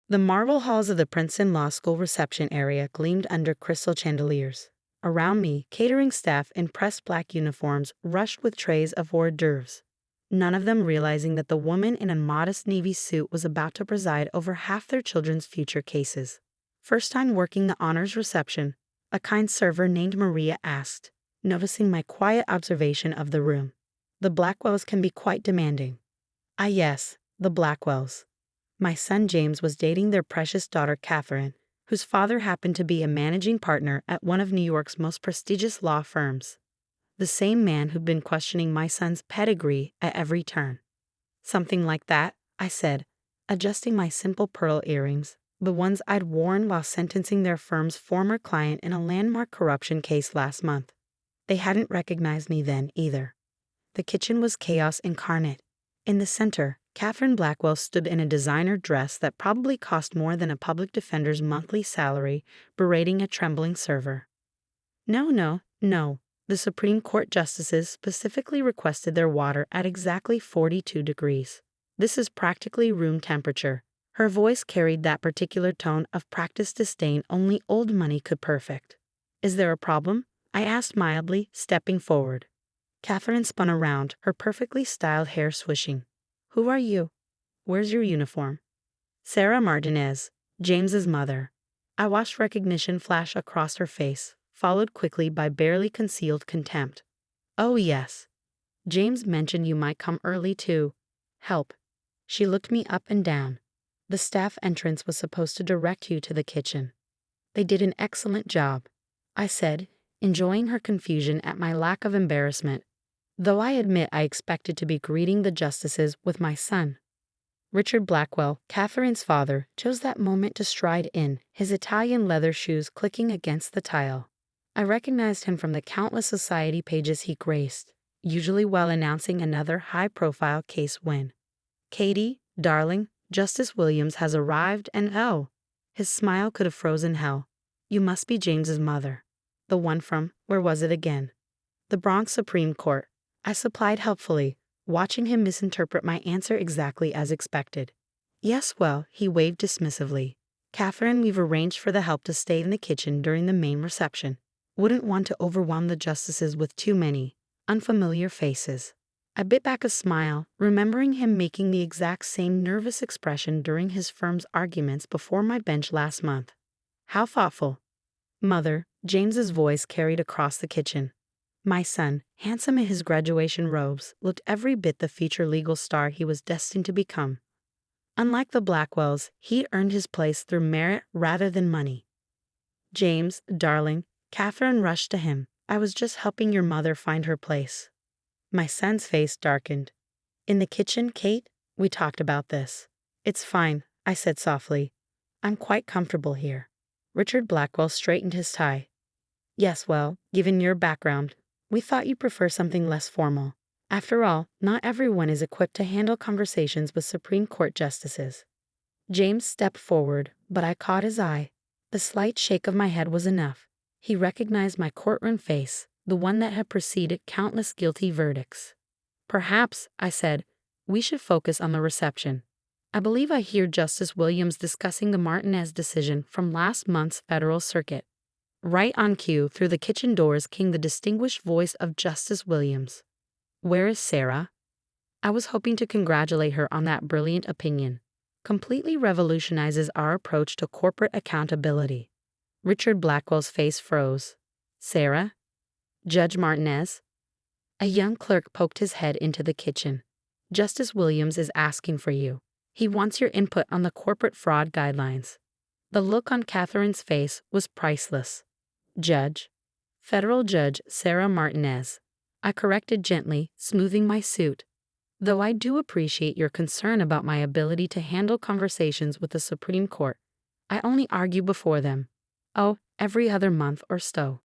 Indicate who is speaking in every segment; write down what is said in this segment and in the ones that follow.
Speaker 1: The marble halls of the Princeton Law School reception area gleamed under crystal chandeliers. Around me, catering staff in pressed black uniforms rushed with trays of hors d'oeuvres, none of them realizing that the woman in a modest navy suit was about to preside over half their children's future cases. First time working the honors reception, a kind server named Maria asked, noticing my quiet observation of the room. The Blackwells can be quite demanding. Ah yes, the Blackwells. My son James was dating their precious daughter Catherine, whose father happened to be a managing partner at one of New York's most prestigious law firms. The same man who'd been questioning my son's pedigree at every turn. Something like that, I said, adjusting my simple pearl earrings, the ones I'd worn while sentencing their firm's former client in a landmark corruption case last month. They hadn't recognized me then either. The kitchen was chaos incarnate. In the center, Catherine Blackwell stood in a designer dress that probably cost more than a public defender's monthly salary, berating a trembling server. No. The Supreme Court justices specifically requested their water at exactly 42 degrees. This is practically room temperature. Her voice carried that particular tone of practiced disdain only old money could perfect. Is there a problem? I asked mildly, stepping forward. Catherine spun around, her perfectly styled hair swishing. Who are you? Where's your uniform? Sarah Martinez, James's mother. I watched recognition flash across her face, followed quickly by barely concealed contempt. Oh yes. James mentioned you might come early too. Help. She looked me up and down. The staff entrance was supposed to direct you to the kitchen. They did an excellent job, I said, enjoying her confusion at my lack of embarrassment, though I admit I expected to be greeting the justices with my son. Richard Blackwell, Catherine's father, chose that moment to stride in, his Italian leather shoes clicking against the tile. I recognized him from the countless society pages he graced, usually while announcing another high-profile case win. Katie, darling, Justice Williams has arrived and oh, his smile could have frozen hell. You must be James's mother. The one from, where was it again? The Bronx Supreme Court. I supplied helpfully, watching him misinterpret my answer exactly as expected. Yes, well, he waved dismissively. Catherine, we've arranged for the help to stay in the kitchen during the main reception. Wouldn't want to overwhelm the justices with too many unfamiliar faces. I bit back a smile, remembering him making the exact same nervous expression during his firm's arguments before my bench last month. How thoughtful. Mother, James's voice carried across the kitchen. My son, handsome in his graduation robes, looked every bit the feature legal star he was destined to become. Unlike the Blackwells, he'd earned his place through merit rather than money. James, darling, Catherine rushed to him. I was just helping your mother find her place. My son's face darkened. In the kitchen, Kate? We talked about this. It's fine, I said softly. I'm quite comfortable here. Richard Blackwell straightened his tie. Yes, well, given your background, we thought you prefer something less formal. After all, not everyone is equipped to handle conversations with Supreme Court justices. James stepped forward, but I caught his eye. The slight shake of my head was enough. He recognized my courtroom face, the one that had preceded countless guilty verdicts. Perhaps, I said, we should focus on the reception. I believe I hear Justice Williams discussing the Martinez decision from last month's federal circuit. Right on cue, through the kitchen doors came the distinguished voice of Justice Williams. Where is Sarah? I was hoping to congratulate her on that brilliant opinion. Completely revolutionizes our approach to corporate accountability. Richard Blackwell's face froze. Sarah? Judge Martinez? A young clerk poked his head into the kitchen. Justice Williams is asking for you. He wants your input on the corporate fraud guidelines. The look on Catherine's face was priceless. Judge. Federal Judge Sarah Martinez. I corrected gently, smoothing my suit. Though I do appreciate your concern about my ability to handle conversations with the Supreme Court, I only argue before them. Oh, every other month or so.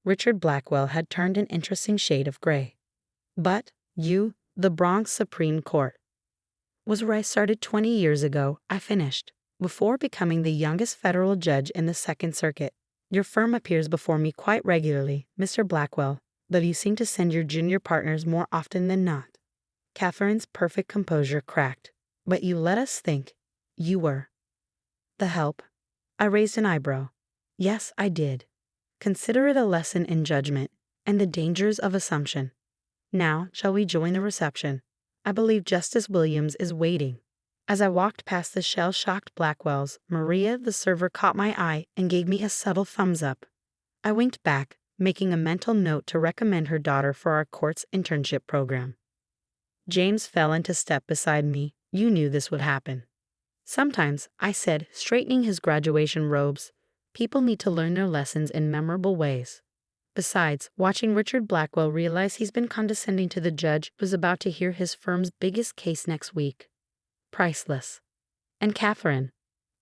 Speaker 1: Richard Blackwell had turned an interesting shade of gray. But you, the Bronx Supreme Court, was where I started 20 years ago, I finished, before becoming the youngest federal judge in the Second Circuit. Your firm appears before me quite regularly, Mr. Blackwell, though you seem to send your junior partners more often than not. Catherine's perfect composure cracked. But you let us think. You were. The help? I raised an eyebrow. Yes, I did. Consider it a lesson in judgment and the dangers of assumption. Now, shall we join the reception? I believe Justice Williams is waiting. As I walked past the shell-shocked Blackwells, Maria, the server, caught my eye and gave me a subtle thumbs up. I winked back, making a mental note to recommend her daughter for our court's internship program. James fell into step beside me. You knew this would happen. Sometimes, I said, straightening his graduation robes, people need to learn their lessons in memorable ways. Besides, watching Richard Blackwell realize he's been condescending to the judge who's about to hear his firm's biggest case next week. Priceless. And Catherine.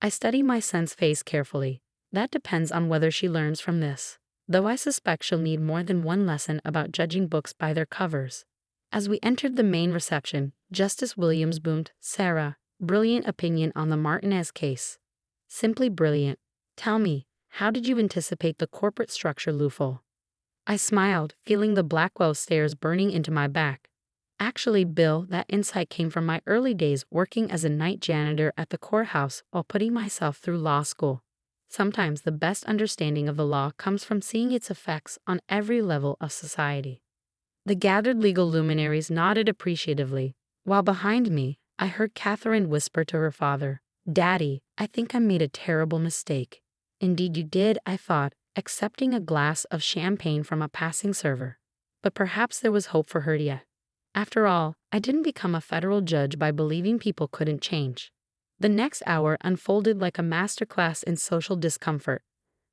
Speaker 1: I study my son's face carefully. That depends on whether she learns from this, though I suspect she'll need more than one lesson about judging books by their covers. As we entered the main reception, Justice Williams boomed, Sarah, brilliant opinion on the Martinez case. Simply brilliant. Tell me, how did you anticipate the corporate structure loophole? I smiled, feeling the Blackwell stares burning into my back. Actually, Bill, that insight came from my early days working as a night janitor at the courthouse while putting myself through law school. Sometimes the best understanding of the law comes from seeing its effects on every level of society. The gathered legal luminaries nodded appreciatively, while behind me, I heard Catherine whisper to her father, Daddy, I think I made a terrible mistake. Indeed you did, I thought, accepting a glass of champagne from a passing server. But perhaps there was hope for her yet. After all, I didn't become a federal judge by believing people couldn't change. The next hour unfolded like a masterclass in social discomfort.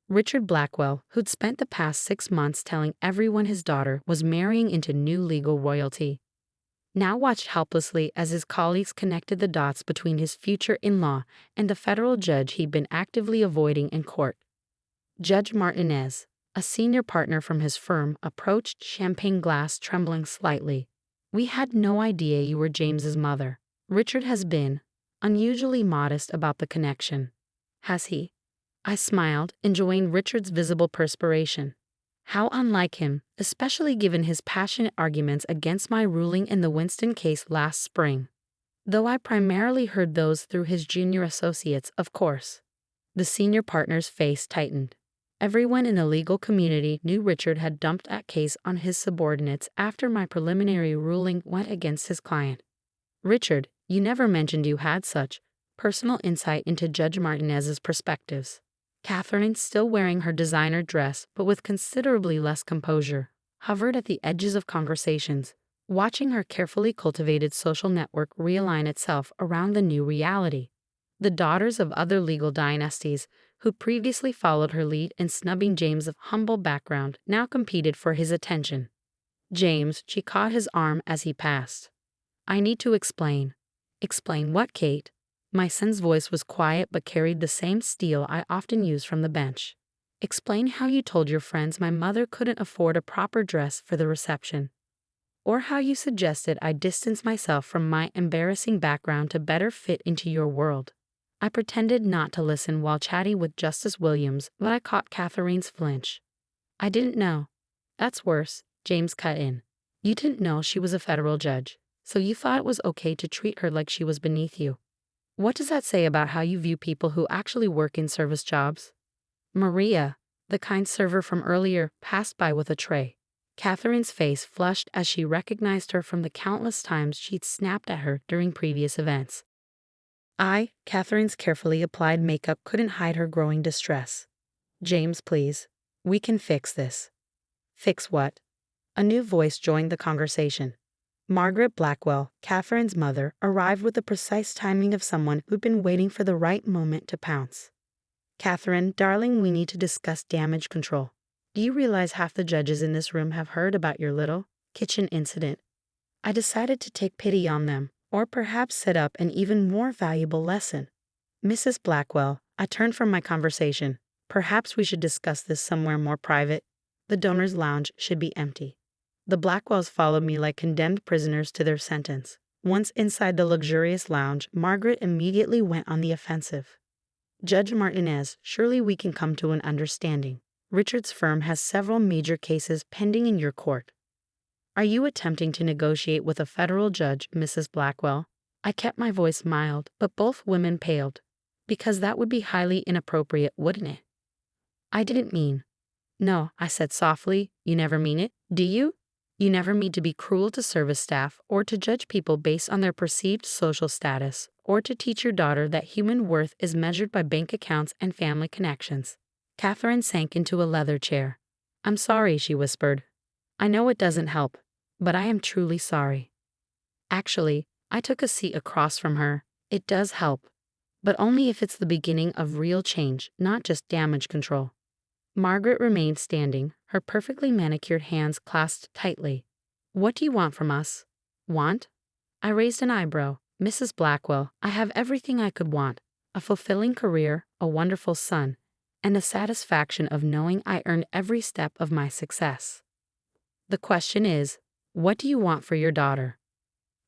Speaker 1: Richard Blackwell, who'd spent the past 6 months telling everyone his daughter was marrying into new legal royalty, now watched helplessly as his colleagues connected the dots between his future in-law and the federal judge he'd been actively avoiding in court. Judge Martinez, a senior partner from his firm, approached, champagne glass trembling slightly. We had no idea you were James's mother. Richard has been unusually modest about the connection. Has he? I smiled, enjoying Richard's visible perspiration. How unlike him, especially given his passionate arguments against my ruling in the Winston case last spring. Though I primarily heard those through his junior associates, of course. The senior partner's face tightened. Everyone in the legal community knew Richard had dumped that case on his subordinates after my preliminary ruling went against his client. Richard, you never mentioned you had such personal insight into Judge Martinez's perspectives. Catherine, still wearing her designer dress but with considerably less composure, hovered at the edges of conversations, watching her carefully cultivated social network realign itself around the new reality. The daughters of other legal dynasties, who previously followed her lead in snubbing James of humble background, now competed for his attention. James, she caught his arm as he passed. I need to explain. Explain what, Kate? My son's voice was quiet but carried the same steel I often use from the bench. Explain how you told your friends my mother couldn't afford a proper dress for the reception. Or how you suggested I distance myself from my embarrassing background to better fit into your world. I pretended not to listen while chatting with Justice Williams, but I caught Catherine's flinch. I didn't know. That's worse, James cut in. You didn't know she was a federal judge, so you thought it was okay to treat her like she was beneath you. What does that say about how you view people who actually work in service jobs? Maria, the kind server from earlier, passed by with a tray. Catherine's face flushed as she recognized her from the countless times she'd snapped at her during previous events. Catherine's carefully applied makeup couldn't hide her growing distress. James, please. We can fix this. Fix what? A new voice joined the conversation. Margaret Blackwell, Catherine's mother, arrived with the precise timing of someone who'd been waiting for the right moment to pounce. Catherine, darling, we need to discuss damage control. Do you realize half the judges in this room have heard about your little kitchen incident? I decided to take pity on them, or perhaps set up an even more valuable lesson. Mrs. Blackwell, I turned from my conversation. Perhaps we should discuss this somewhere more private. The donors' lounge should be empty. The Blackwells followed me like condemned prisoners to their sentence. Once inside the luxurious lounge, Margaret immediately went on the offensive. Judge Martinez, surely we can come to an understanding. Richard's firm has several major cases pending in your court. Are you attempting to negotiate with a federal judge, Mrs. Blackwell? I kept my voice mild, but both women paled. Because that would be highly inappropriate, wouldn't it? I didn't mean. No, I said softly, you never mean it, do you? You never mean to be cruel to service staff or to judge people based on their perceived social status or to teach your daughter that human worth is measured by bank accounts and family connections. Catherine sank into a leather chair. I'm sorry, she whispered. I know it doesn't help, but I am truly sorry. Actually, I took a seat across from her. It does help, but only if it's the beginning of real change, not just damage control. Margaret remained standing, her perfectly manicured hands clasped tightly. What do you want from us? Want? I raised an eyebrow. Mrs. Blackwell, I have everything I could want. A fulfilling career, a wonderful son, and the satisfaction of knowing I earned every step of my success. The question is, what do you want for your daughter?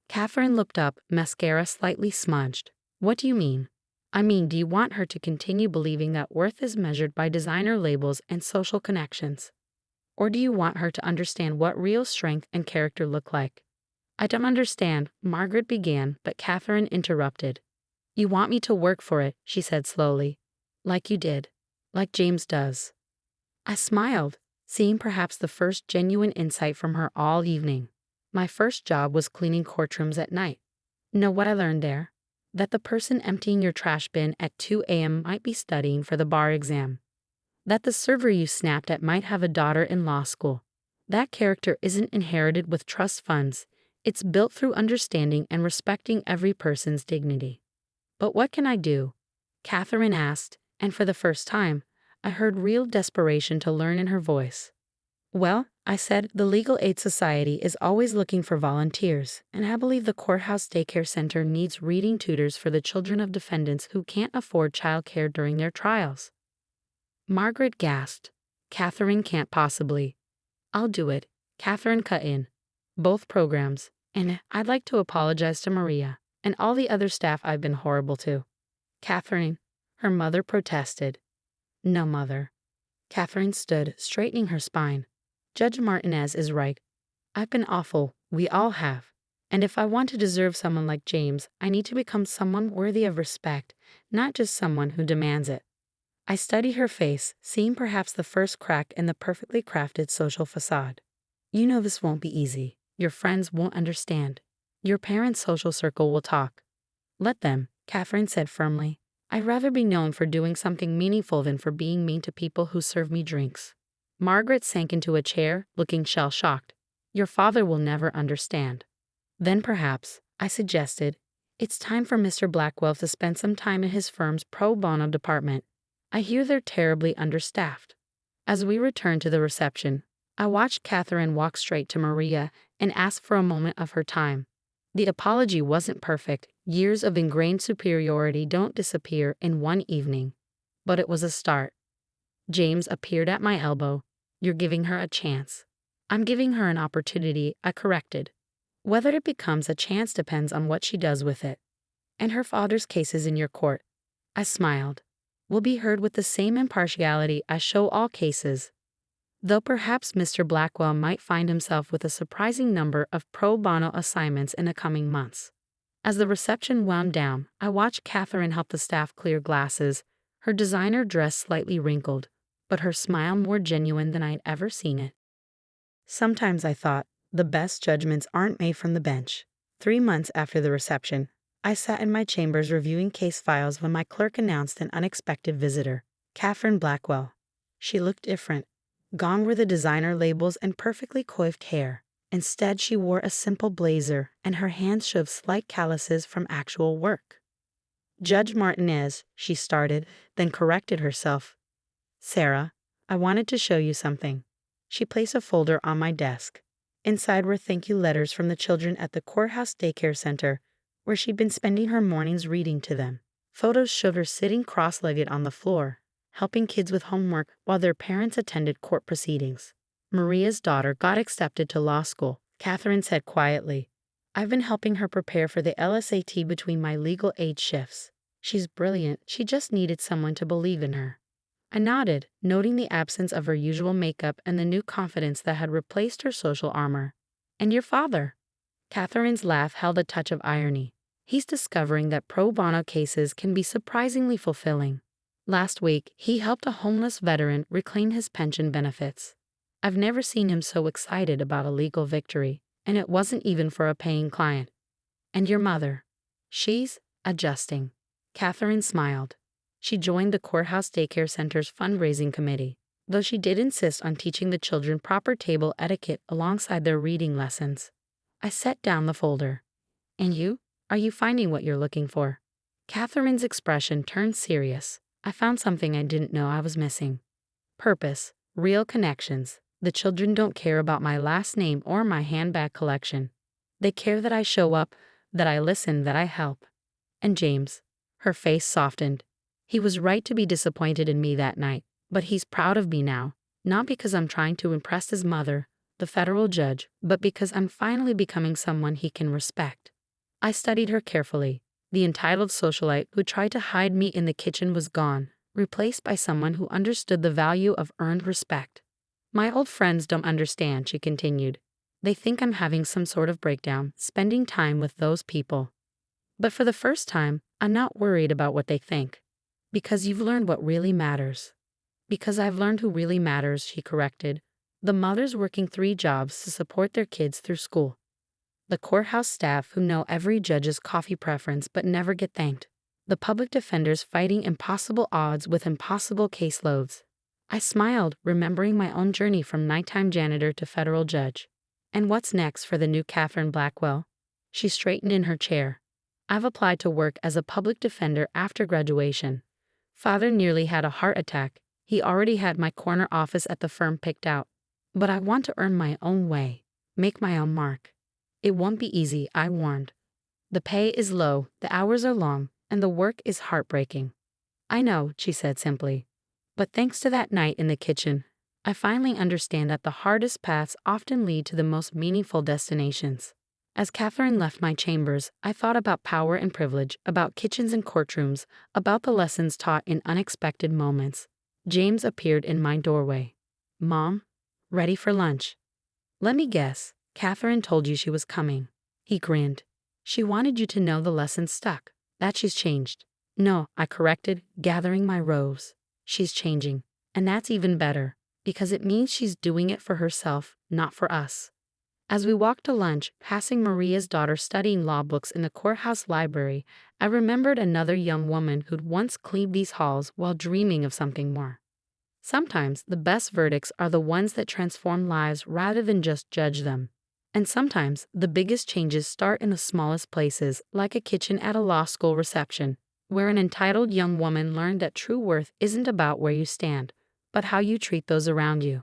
Speaker 1: Catherine looked up, mascara slightly smudged. What do you mean? I mean, do you want her to continue believing that worth is measured by designer labels and social connections? Or do you want her to understand what real strength and character look like? I don't understand, Margaret began, but Catherine interrupted. You want me to work for it, she said slowly. Like you did. Like James does. I smiled, seeing perhaps the first genuine insight from her all evening. My first job was cleaning courtrooms at night. Know what I learned there? That the person emptying your trash bin at 2 a.m. might be studying for the bar exam. That the server you snapped at might have a daughter in law school. That character isn't inherited with trust funds. It's built through understanding and respecting every person's dignity. But what can I do? Catherine asked, and for the first time, I heard real desperation to learn in her voice. Well, I said, the Legal Aid Society is always looking for volunteers, and I believe the Courthouse Daycare Center needs reading tutors for the children of defendants who can't afford childcare during their trials. Margaret gasped. Catherine can't possibly. I'll do it, Catherine cut in. Both programs, and I'd like to apologize to Maria and all the other staff I've been horrible to. Catherine, her mother protested. No, mother. Catherine stood, straightening her spine. Judge Martinez is right. I've been awful, we all have. And if I want to deserve someone like James, I need to become someone worthy of respect, not just someone who demands it. I studied her face, seeing perhaps the first crack in the perfectly crafted social facade. You know this won't be easy. Your friends won't understand. Your parents' social circle will talk. Let them, Catherine said firmly. I'd rather be known for doing something meaningful than for being mean to people who serve me drinks. Margaret sank into a chair, looking shell-shocked. Your father will never understand. Then perhaps, I suggested, it's time for Mr. Blackwell to spend some time in his firm's pro bono department. I hear they're terribly understaffed. As we returned to the reception, I watched Catherine walk straight to Maria and ask for a moment of her time. The apology wasn't perfect. Years of ingrained superiority don't disappear in one evening. But it was a start. James appeared at my elbow. You're giving her a chance. I'm giving her an opportunity, I corrected. Whether it becomes a chance depends on what she does with it. And her father's case is in your court. I smiled. Will be heard with the same impartiality I show all cases. Though perhaps Mr. Blackwell might find himself with a surprising number of pro bono assignments in the coming months. As the reception wound down, I watched Catherine help the staff clear glasses, her designer dress slightly wrinkled, but her smile more genuine than I'd ever seen it. Sometimes I thought, the best judgments aren't made from the bench. 3 months after the reception, I sat in my chambers reviewing case files when my clerk announced an unexpected visitor, Catherine Blackwell. She looked different. Gone were the designer labels and perfectly coiffed hair. Instead, she wore a simple blazer, and her hands showed slight calluses from actual work. Judge Martinez, she started, then corrected herself. Sarah, I wanted to show you something. She placed a folder on my desk. Inside were thank you letters from the children at the Courthouse Daycare Center, where she'd been spending her mornings reading to them. Photos showed her sitting cross-legged on the floor, helping kids with homework while their parents attended court proceedings. Maria's daughter got accepted to law school, Catherine said quietly. I've been helping her prepare for the LSAT between my legal aid shifts. She's brilliant, she just needed someone to believe in her. I nodded, noting the absence of her usual makeup and the new confidence that had replaced her social armor. And your father? Catherine's laugh held a touch of irony. He's discovering that pro bono cases can be surprisingly fulfilling. Last week, he helped a homeless veteran reclaim his pension benefits. I've never seen him so excited about a legal victory, and it wasn't even for a paying client. And your mother? She's adjusting. Catherine smiled. She joined the courthouse daycare center's fundraising committee, though she did insist on teaching the children proper table etiquette alongside their reading lessons. I set down the folder. And you? Are you finding what you're looking for? Catherine's expression turned serious. I found something I didn't know I was missing. Purpose, real connections. The children don't care about my last name or my handbag collection. They care that I show up, that I listen, that I help. And James. Her face softened. He was right to be disappointed in me that night, but he's proud of me now, not because I'm trying to impress his mother, the federal judge, but because I'm finally becoming someone he can respect. I studied her carefully. The entitled socialite who tried to hide me in the kitchen was gone, replaced by someone who understood the value of earned respect. My old friends don't understand, she continued. They think I'm having some sort of breakdown, spending time with those people. But for the first time, I'm not worried about what they think. Because you've learned what really matters. Because I've learned who really matters, she corrected. The mothers working 3 jobs to support their kids through school. The courthouse staff who know every judge's coffee preference but never get thanked. The public defenders fighting impossible odds with impossible caseloads. I smiled, remembering my own journey from nighttime janitor to federal judge. And what's next for the new Catherine Blackwell? She straightened in her chair. I've applied to work as a public defender after graduation. Father nearly had a heart attack. He already had my corner office at the firm picked out. But I want to earn my own way, make my own mark. It won't be easy, I warned. The pay is low, the hours are long, and the work is heartbreaking. I know, she said simply. But thanks to that night in the kitchen, I finally understand that the hardest paths often lead to the most meaningful destinations. As Catherine left my chambers, I thought about power and privilege, about kitchens and courtrooms, about the lessons taught in unexpected moments. James appeared in my doorway. Mom? Ready for lunch? Let me guess, Catherine told you she was coming. He grinned. She wanted you to know the lesson stuck, that she's changed. No, I corrected, gathering my robes. She's changing, and that's even better, because it means she's doing it for herself, not for us. As we walked to lunch, passing Maria's daughter studying law books in the courthouse library, I remembered another young woman who'd once cleaned these halls while dreaming of something more. Sometimes the best verdicts are the ones that transform lives rather than just judge them. And sometimes the biggest changes start in the smallest places, like a kitchen at a law school reception, where an entitled young woman learned that true worth isn't about where you stand, but how you treat those around you.